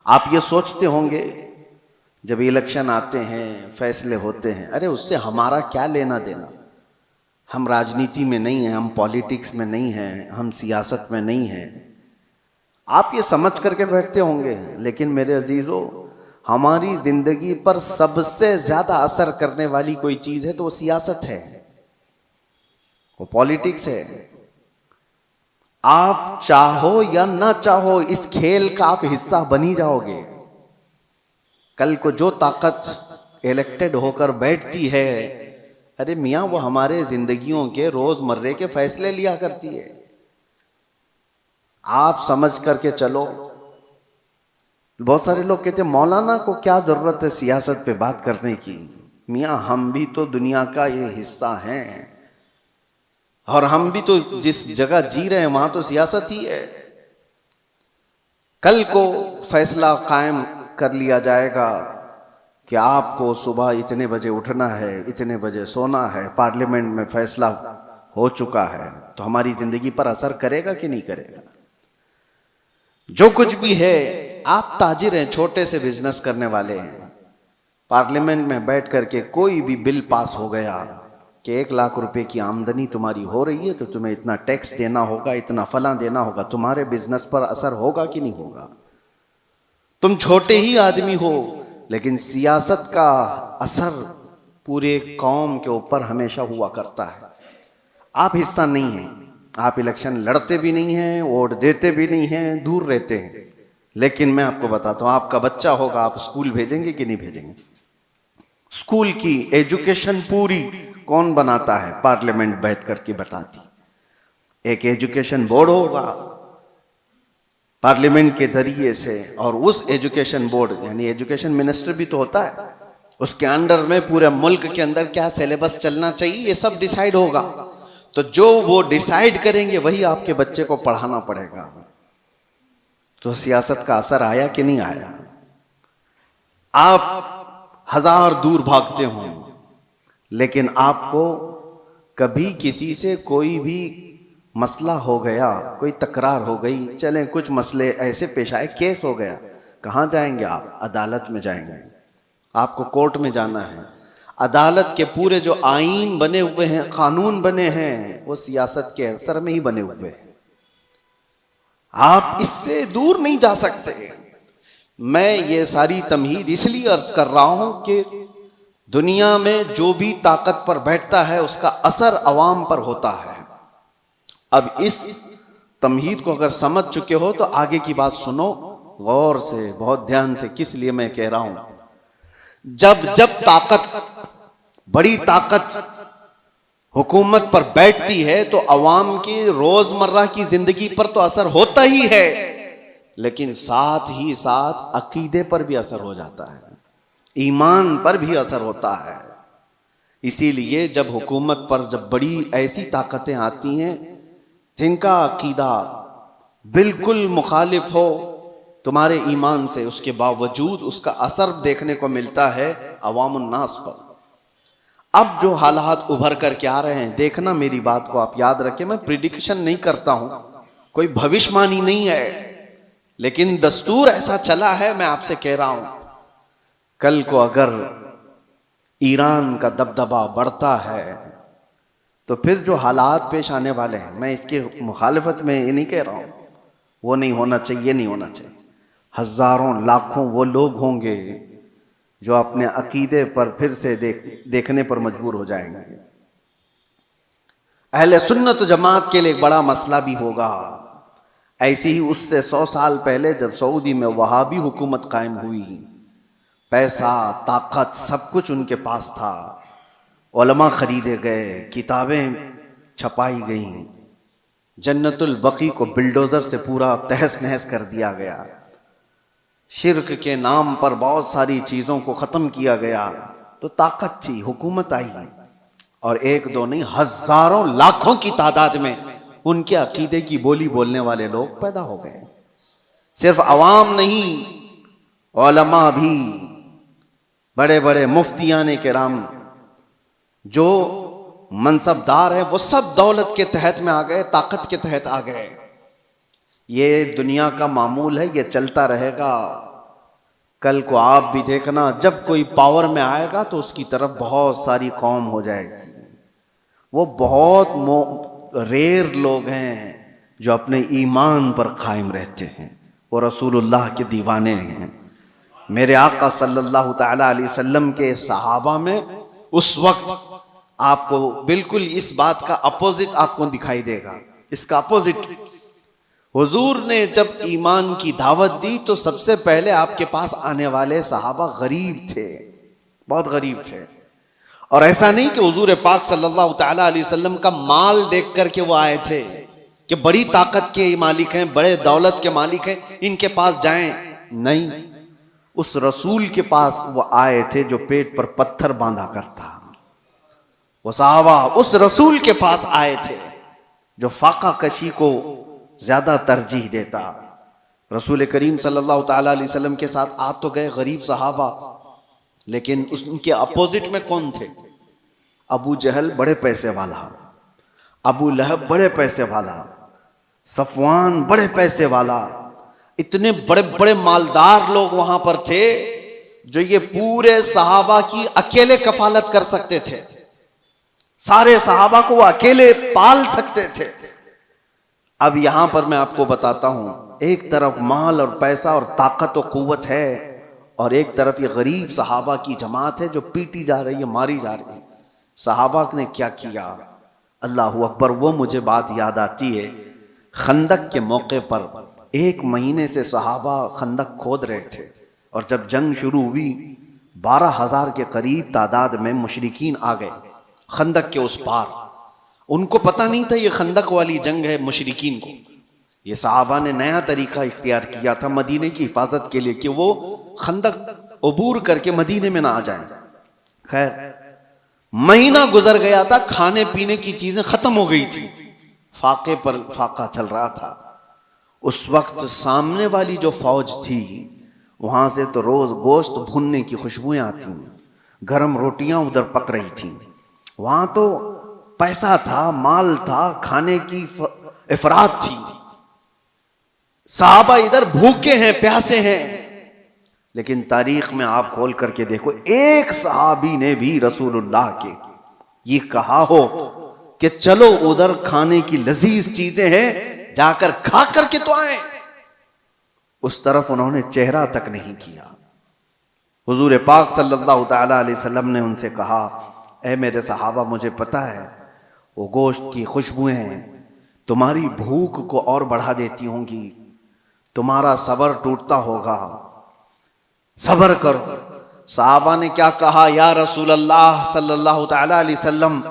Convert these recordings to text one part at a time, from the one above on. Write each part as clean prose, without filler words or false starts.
आप ये सोचते होंगे जब इलेक्शन आते हैं, फैसले होते हैं, अरे उससे हमारा क्या लेना देना, हम राजनीति में नहीं हैं, हम पॉलिटिक्स में नहीं हैं, हम सियासत में नहीं हैं। आप ये समझ करके बैठते होंगे, लेकिन मेरे अजीजों, हमारी जिंदगी पर सबसे ज्यादा असर करने वाली कोई चीज है तो वो सियासत है, वो पॉलिटिक्स है। आप चाहो या ना चाहो इस खेल का आप हिस्सा बनी जाओगे। कल को जो ताकत इलेक्टेड होकर बैठती है, अरे मियां वो हमारे जिंदगियों के रोजमर्रे के फैसले लिया करती है। आप समझ करके चलो। बहुत सारे लोग कहते हैं मौलाना को क्या जरूरत है सियासत पे बात करने की। मियां हम भी तो दुनिया का ये हिस्सा हैं, और हम भी तो जिस जगह जी रहे हैं वहां तो सियासत ही है। कल को फैसला कायम कर लिया जाएगा कि आपको सुबह इतने बजे उठना है, इतने बजे सोना है, पार्लियामेंट में फैसला हो चुका है, तो हमारी जिंदगी पर असर करेगा कि नहीं करेगा? जो कुछ भी है, आप ताजिर हैं, छोटे से बिजनेस करने वाले हैं, पार्लियामेंट में बैठ करके कोई भी बिल पास हो गया कि 1 लाख रुपए की आमदनी तुम्हारी हो रही है तो तुम्हें इतना टैक्स देना होगा, इतना फला देना होगा, तुम्हारे बिजनेस पर असर होगा कि नहीं होगा? तुम छोटे ही आदमी हो, लेकिन सियासत का असर पूरे कौम के ऊपर हमेशा हुआ करता है। आप हिस्सा नहीं हैं, आप इलेक्शन लड़ते भी नहीं हैं, वोट देते भी नहीं हैं, दूर रहते हैं। लेकिन मैं आपको बताता हूं, आपका बच्चा होगा, आप स्कूल भेजेंगे कि नहीं भेजेंगे? स्कूल की एजुकेशन पूरी कौन बनाता है? पार्लियामेंट बैठ करके बताती। एक एजुकेशन बोर्ड होगा पार्लियामेंट के जरिए से, और उस एजुकेशन बोर्ड यानी एजुकेशन मिनिस्टर भी तो होता है, उसके अंडर में पूरे मुल्क के अंदर क्या सिलेबस चलना चाहिए ये सब डिसाइड होगा। तो जो वो डिसाइड करेंगे वही आपके बच्चे को पढ़ाना पड़ेगा। तो सियासत का असर आया कि नहीं आया? आप हजार दूर भागते हों, लेकिन आपको कभी किसी से कोई भी मसला हो गया, कोई तकरार हो गई, चलें कुछ मसले ऐसे पेश आए, केस हो गया, कहाँ जाएंगे आप? अदालत में जाएंगे। आपको कोर्ट में जाना है। अदालत के पूरे जो आईन बने हुए हैं, कानून बने हैं, वो सियासत के असर में ही बने हुए हैं। आप इससे दूर नहीं जा सकते। मैं ये सारी तमहीद इसलिए अर्ज कर रहा हूं कि दुनिया में जो भी ताकत पर बैठता है उसका असर अवाम पर होता है। अब इस तमहीद को अगर समझ चुके हो तो आगे की बात सुनो गौर से, बहुत ध्यान से, किस लिए मैं कह रहा हूं। जब जब ताकत, बड़ी ताकत हुकूमत पर बैठती है तो अवाम की रोजमर्रा की जिंदगी पर तो असर होता ही है, लेकिन साथ ही साथ अकीदे पर भी असर हो जाता है, ईमान पर भी असर होता है। इसीलिए जब हुकूमत पर जब बड़ी ऐसी ताकतें आती हैं जिनका अकीदा बिल्कुल मुखालिफ हो तुम्हारे ईमान से, उसके बावजूद उसका असर देखने को मिलता है अवामुन नास पर। अब जो हालात उभर कर के आ रहे हैं, देखना, मेरी बात को आप याद रखें, मैं प्रिडिक्शन नहीं करता हूं, कोई भविष्यवाणी नहीं है, लेकिन दस्तूर ऐसा चला है, मैं आपसे कह रहा हूं। कल को अगर ईरान का दबदबा बढ़ता है तो फिर जो हालात पेश आने वाले हैं, मैं इसके मुखालिफत में ये नहीं कह रहा हूं, वो नहीं होना चाहिए, नहीं होना चाहिए। हजारों लाखों वो लोग होंगे जो अपने अकीदे पर फिर से देखने पर मजबूर हो जाएंगे। अहले सुन्नत जमात के लिए एक बड़ा मसला भी होगा। ऐसी ही उससे 100 साल पहले जब सऊदी में वहाबी हुकूमत कायम हुई, पैसा, ताकत, सब कुछ उनके पास था, उलमा खरीदे गए, किताबें छपाई गईं, जन्नतुल बकी को बिल्डोजर से पूरा तहस नहस कर दिया गया, शिर्क के नाम पर बहुत सारी चीजों को खत्म किया गया। तो ताकत थी, हुकूमत आई, और एक दो नहीं, हजारों लाखों की तादाद में उनके अकीदे की बोली बोलने वाले लोग पैदा हो गए। सिर्फ अवाम नहीं, उलमा भी, बड़े बड़े मुफ्तियाने किराम जो मनसबदार है, वो सब दौलत के तहत में आ गए, ताकत के तहत आ गए। ये दुनिया का मामूल है, ये चलता रहेगा। कल को आप भी देखना, जब कोई पावर में आएगा तो उसकी तरफ बहुत सारी कौम हो जाएगी। वो बहुत रेयर लोग हैं जो अपने ईमान पर कायम रहते हैं, वो रसूलुल्लाह के दीवाने हैं। मेरे आका सल्लल्लाहु तआला अलैहि वसल्लम के सहाबा में उस वक्त आपको बिल्कुल इस बात का अपोजिट आपको दिखाई देगा। इसका अपोजिट, हुजूर ने जब ईमान की दावत दी तो सबसे पहले आपके पास आने वाले सहाबा गरीब थे, बहुत गरीब थे। और ऐसा नहीं कि हुजूर पाक सल्लल्लाहु तआला अलैहि वसल्लम का माल देख करके वो आए थे कि बड़ी ताकत के मालिक हैं, बड़े दौलत के मालिक हैं, इनके पास जाएं। नहीं, उस रसूल के पास वो आए थे जो पेट पर पत्थर बांधा करता। वो सहाबा उस रसूल के पास आए थे जो फाका कशी को ज्यादा तरजीह देता। रसूल करीम सल्लल्लाहु तआला अलैहि वसल्लम के साथ आ तो गए गरीब सहाबा, लेकिन उनके अपोजिट में कौन थे? अबू जहल बड़े पैसे वाला, अबू लहब बड़े पैसे वाला, सफवान बड़े पैसे वाला, इतने बड़े बड़े मालदार लोग वहां पर थे जो ये पूरे सहाबा की अकेले कफालत कर सकते थे। सारे सहाबा को वो अकेले पाल सकते थे। अब यहां पर मैं आपको बताता हूं, एक तरफ माल और पैसा और ताकत और कुव्वत है, और एक तरफ ये गरीब सहाबा की जमात है जो पीटी जा रही है, मारी जा रही है। सहाबा ने क्या किया? अल्लाहु अकबर। वो मुझे बात याद आती है, खंदक के मौके पर 1 महीने से सहाबा खंदक खोद रहे थे, और जब जंग शुरू हुई 12,000 के करीब तादाद में मुशरिकीन आ गए खंदक के उस पार। उनको पता नहीं था ये खंदक वाली जंग है मुशरिकीन को। ये सहाबा ने नया तरीका इख्तियार किया था मदीने की हिफाजत के लिए कि वो खंदक अबूर करके मदीने में ना आ जाए। खैर, महीना गुजर गया था, खाने पीने की चीजें खत्म हो गई थी, फाके पर फाका चल रहा था। उस वक्त सामने वाली जो फौज थी वहां से तो रोज गोश्त भुनने की खुशबुएं आती, गरम रोटियां उधर पक रही थी। वहां तो पैसा था, माल था, खाने की इफरात थी। सहाबा इधर भूखे हैं, प्यासे हैं, लेकिन तारीख में आप खोल करके देखो, एक सहाबी ने भी रसूलुल्लाह के ये कहा हो कि चलो उधर खाने की लजीज चीजें हैं, जाकर खा करके तो आए, उस तरफ उन्होंने चेहरा तक नहीं किया। हुजूर पाक सल्लल्लाहु तआला अलैहि वसल्लम ने उनसे कहा, ऐ मेरे सहाबा, मुझे पता है वो गोश्त की खुशबुएं तुम्हारी भूख को और बढ़ा देती होंगी, तुम्हारा सब्र टूटता होगा, सब्र करो। सहाबा ने क्या कहा? या रसूल अल्लाह सल्लल्लाहु तआला अलैहि वसल्लम,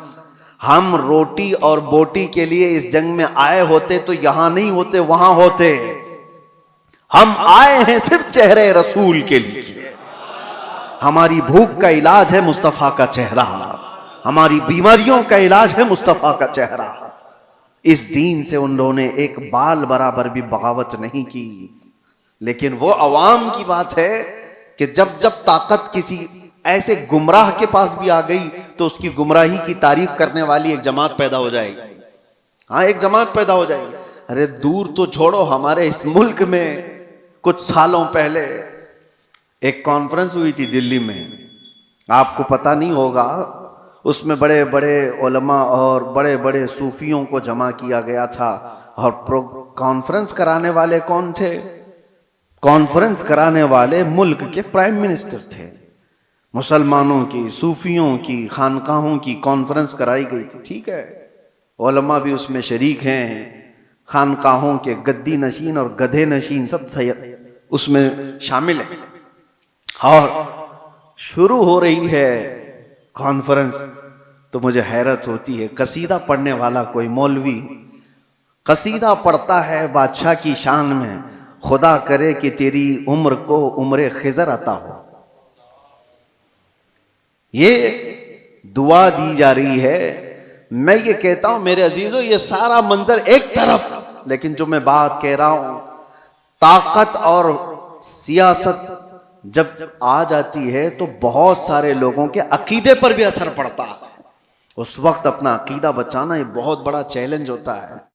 हम रोटी और बोटी के लिए इस जंग में आए होते तो यहां नहीं होते, वहां होते। हम आए हैं सिर्फ चेहरे रसूल के लिए। हमारी भूख का इलाज है मुस्तफा का चेहरा, हमारी बीमारियों का इलाज है मुस्तफा का चेहरा। इस दीन से उन लोगों ने एक बाल बराबर भी बगावत नहीं की। लेकिन वो अवाम की बात है कि जब जब ताकत किसी ऐसे गुमराह के पास भी आ गई तो उसकी गुमराही की तारीफ करने वाली एक जमात पैदा हो जाएगी। हाँ, एक जमात पैदा हो जाएगी। अरे दूर तो छोड़ो, हमारे इस मुल्क में कुछ सालों पहले एक कॉन्फ्रेंस हुई थी दिल्ली में, आपको पता नहीं होगा। उसमें बड़े बड़े उलमा और बड़े बड़े सूफियों को जमा किया गया था। और कॉन्फ्रेंस कराने वाले कौन थे? कॉन्फ्रेंस कराने वाले मुल्क के प्राइम मिनिस्टर थे। मुसलमानों की, सूफियों की, खानकाहों की कॉन्फ्रेंस कराई गई थी। ठीक है, उलमा भी उसमें शरीक हैं, खानकाहों के गद्दी नशीन और गधे नशीन सब उसमें शामिल हैं। और शुरू हो रही है कॉन्फ्रेंस तो मुझे हैरत होती है, कसीदा पढ़ने वाला कोई मौलवी कसीदा पढ़ता है बादशाह की शान में, खुदा करे कि तेरी उम्र को उम्र खिजर अता हो। ये दुआ दी जा रही है। मैं ये कहता हूं मेरे अजीजों, ये सारा मंजर एक तरफ, लेकिन जो मैं बात कह रहा हूं, ताकत और सियासत जब आ जाती है तो बहुत सारे लोगों के अकीदे पर भी असर पड़ता है। उस वक्त अपना अकीदा बचाना ये बहुत बड़ा चैलेंज होता है।